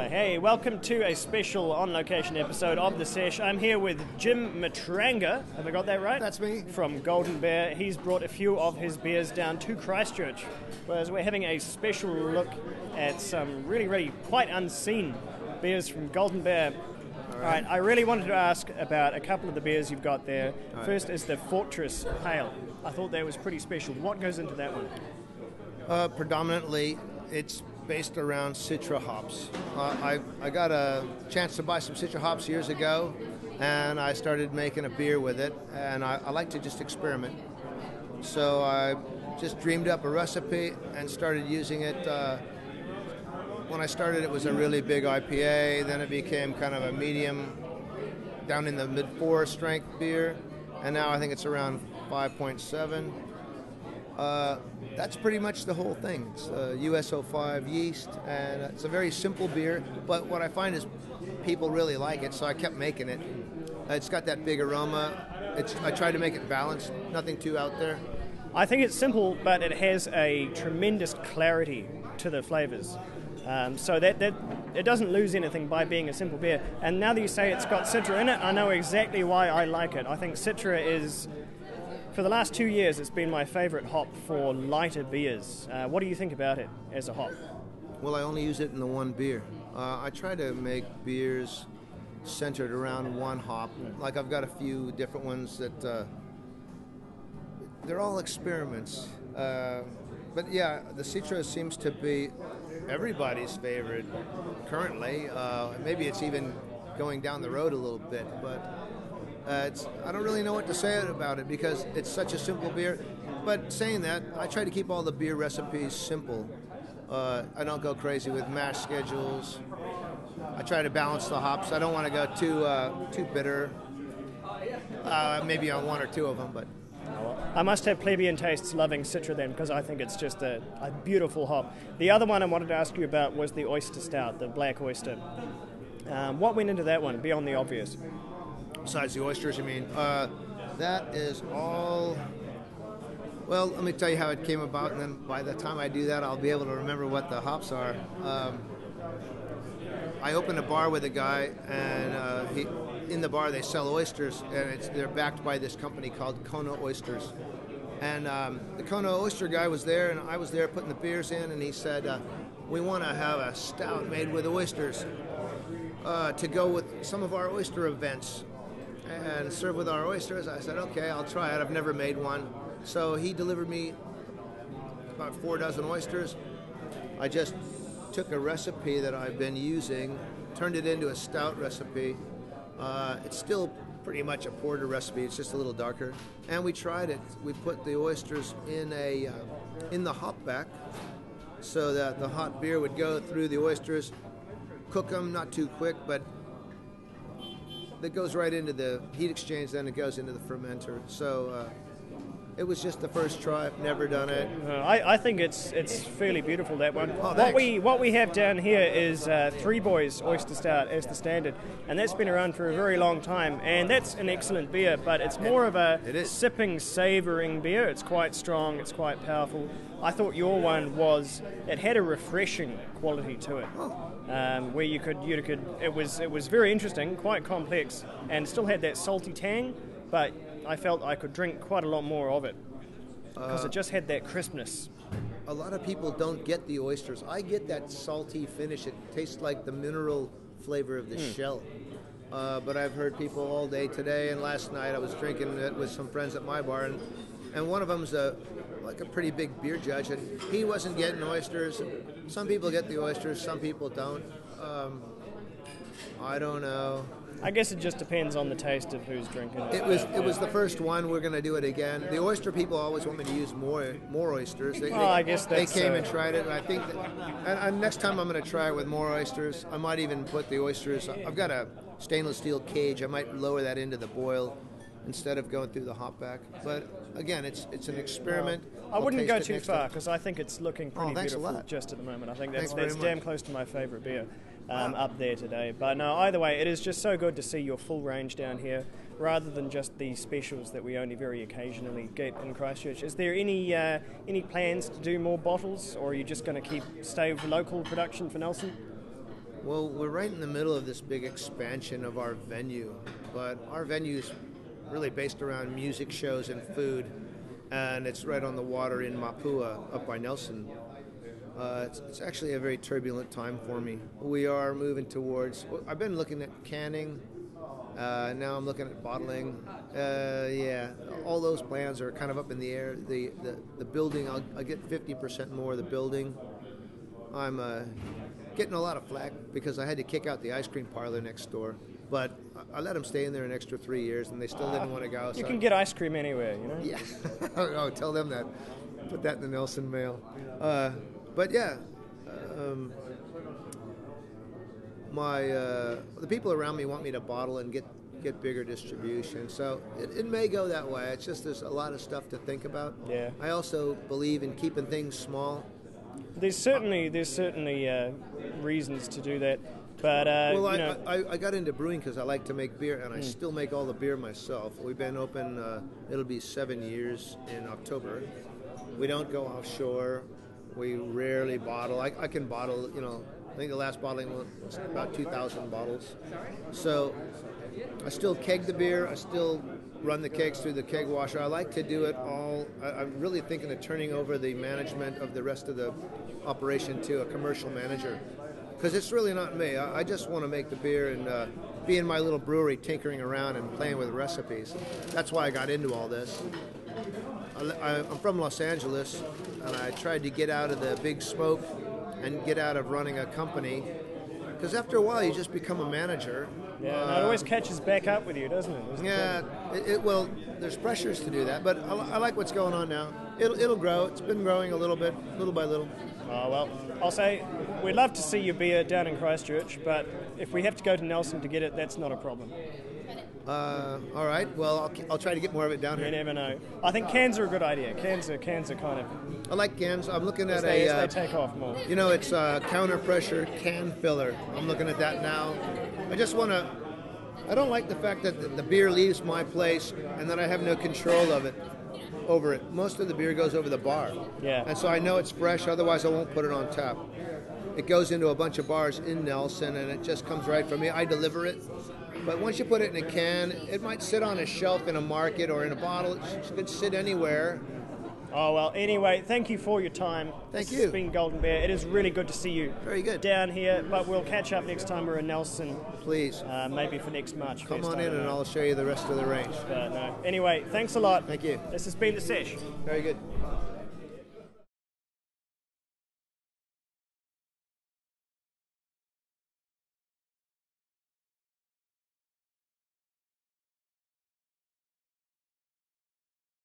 Hey, welcome to a special on-location episode of The Sesh. I'm here with Jim Matranga. Have I got that right? That's me. From Golden Bear. He's brought a few of his beers down to Christchurch, whereas we're having a special look at some really quite unseen beers from Golden Bear. All right, I really wanted to ask about a couple of the beers you've got there. First is the Fortress Pale. I thought that was pretty special. What goes into that one? Predominantly, it's based around Citra hops. I got a chance to buy some Citra hops years ago, and I started making a beer with it, and I like to just experiment. So I just dreamed up a recipe and started using it. When I started, it was a really big IPA, then it became kind of a medium, down in the mid-4 strength beer, and now I think it's around 5.7. That's pretty much the whole thing. It's USO5 yeast, and it's a very simple beer, but what I find is people really like it, so I kept making it. It's got that big aroma. I try to make it balanced, nothing too out there. I think it's simple, but it has a tremendous clarity to the flavors. So that it doesn't lose anything by being a simple beer. And now that you say it's got Citra in it, I know exactly why I like it. I think Citra is, for the last 2 years, it's been my favorite hop for lighter beers. What do you think about it as a hop? Well, I only use it in the one beer. I try to make beers centered around one hop. Like I've got a few different ones that they're all experiments. But yeah, the Citra seems to be everybody's favorite currently. Maybe it's even going down the road a little bit, but I don't really know what to say about it because it's such a simple beer. But saying that, I try to keep all the beer recipes simple. I don't go crazy with mash schedules. I try to balance the hops. I don't want to go too bitter. Maybe on one or two of them, but. I must have plebeian tastes loving Citra then, because I think it's just a beautiful hop. The other one I wanted to ask you about was the Oyster Stout, the black oyster. What went into that one, beyond the obvious? Besides the oysters, you mean? That is all... Well, let me tell you how it came about, and then by the time I do that, I'll be able to remember what the hops are. I opened a bar with a guy, and in the bar they sell oysters, and they're backed by this company called Kona Oysters. And the Kona Oyster guy was there, and I was there putting the beers in, and he said, we want to have a stout made with oysters to go with some of our oyster events and serve with our oysters. I said, okay, I'll try it. I've never made one. So he delivered me about 4 dozen oysters. I just took a recipe that I've been using, turned it into a stout recipe. It's still pretty much a porter recipe. It's just a little darker. And we tried it. We put the oysters in the hop back so that the hot beer would go through the oysters, cook them, not too quick, but that goes right into the heat exchange, then it goes into the fermenter. So it was just the first try. I've never done it. I think it's fairly beautiful, that one. Oh, what we have down here is Three Boys Oyster Stout as the standard, and that's been around for a very long time, and that's an excellent beer, but it's more of a sipping, savouring beer. It's quite strong, it's quite powerful. I thought your one it had a refreshing quality to it. Where you could it was very interesting, quite complex, and still had that salty tang, but I felt I could drink quite a lot more of it because it just had that crispness. A lot of people don't get the oysters. I get that salty finish. It tastes like the mineral flavor of the shell. But I've heard people all day today and last night I was drinking it with some friends at my bar, and one of them's like a pretty big beer judge, and he wasn't getting oysters. Some people get the oysters, some people don't. I don't know. I guess it just depends on the taste of who's drinking it. It was the first one. We're going to do it again. The oyster people always want me to use more oysters. I guess they came and tried it, and I think and next time I'm going to try it with more oysters. I might even put the oysters. I've got a stainless steel cage. I might lower that into the boil instead of going through the hop back. But again, it's an experiment. I wouldn't go too far because I think it's looking pretty beautiful just at the moment. I think that's damn close to my favourite beer. Up there today. But no, either way, it is just so good to see your full range down here rather than just the specials that we only very occasionally get in Christchurch. Is there any plans to do more bottles, or are you just going to stay with local production for Nelson? Well, we're right in the middle of this big expansion of our venue, but our venue is really based around music shows and food, and it's right on the water in Mapua, up by Nelson. It's actually a very turbulent time for me. We are moving towards, I've been looking at canning, now I'm looking at bottling. Yeah, all those plans are kind of up in the air. The building, I'll get 50% more of the building. I'm getting a lot of flack because I had to kick out the ice cream parlor next door, but I let them stay in there an extra 3 years, and they still didn't want to go outside. You can get ice cream anywhere, you know? Yeah. Oh, tell them that. Put that in the Nelson mail. But yeah, the people around me want me to bottle and get bigger distribution. So it may go that way. It's just there's a lot of stuff to think about. Yeah. I also believe in keeping things small. There's certainly reasons to do that, but well, you know. I got into brewing because I like to make beer, and I still make all the beer myself. We've been open; it'll be 7 years in October. We don't go offshore. We rarely bottle. I can bottle. You know, I think the last bottling was about 2,000 bottles. So I still keg the beer. I still run the kegs through the keg washer. I like to do it all. I'm really thinking of turning over the management of the rest of the operation to a commercial manager, because it's really not me. I just want to make the beer and be in my little brewery tinkering around and playing with recipes. That's why I got into all this. I'm from Los Angeles, and I tried to get out of the big smoke and get out of running a company, because after a while you just become a manager. Yeah, it always catches back up with you, doesn't it? Yeah, well, there's pressures to do that, but I like what's going on now. It'll grow. It's been growing a little bit, little by little. Oh, well, I'll say we'd love to see your beer down in Christchurch, but if we have to go to Nelson to get it, that's not a problem. All right. Well, I'll try to get more of it down here. You never know. I think cans are a good idea. Cans are kind of. I like cans. I'm looking at they take off more. You know, it's a counter pressure can filler. I'm looking at that now. I just want to. I don't like the fact that the beer leaves my place and that I have no control of it. Over it. Most of the beer goes over the bar. Yeah. And so I know it's fresh. Otherwise, I won't put it on tap. It goes into a bunch of bars in Nelson, and it just comes right from me. I deliver it. But once you put it in a can, it might sit on a shelf in a market or in a bottle. It could sit anywhere. Oh, well, anyway, thank you for your time. Thank you. This has been Golden Bear. It is really good to see you. Very good. Down here, but we'll catch up next time we're in Nelson. Please. Maybe for next March. Come on in and I'll show you the rest of the range. No. Anyway, thanks a lot. Thank you. This has been the Sesh. Very good.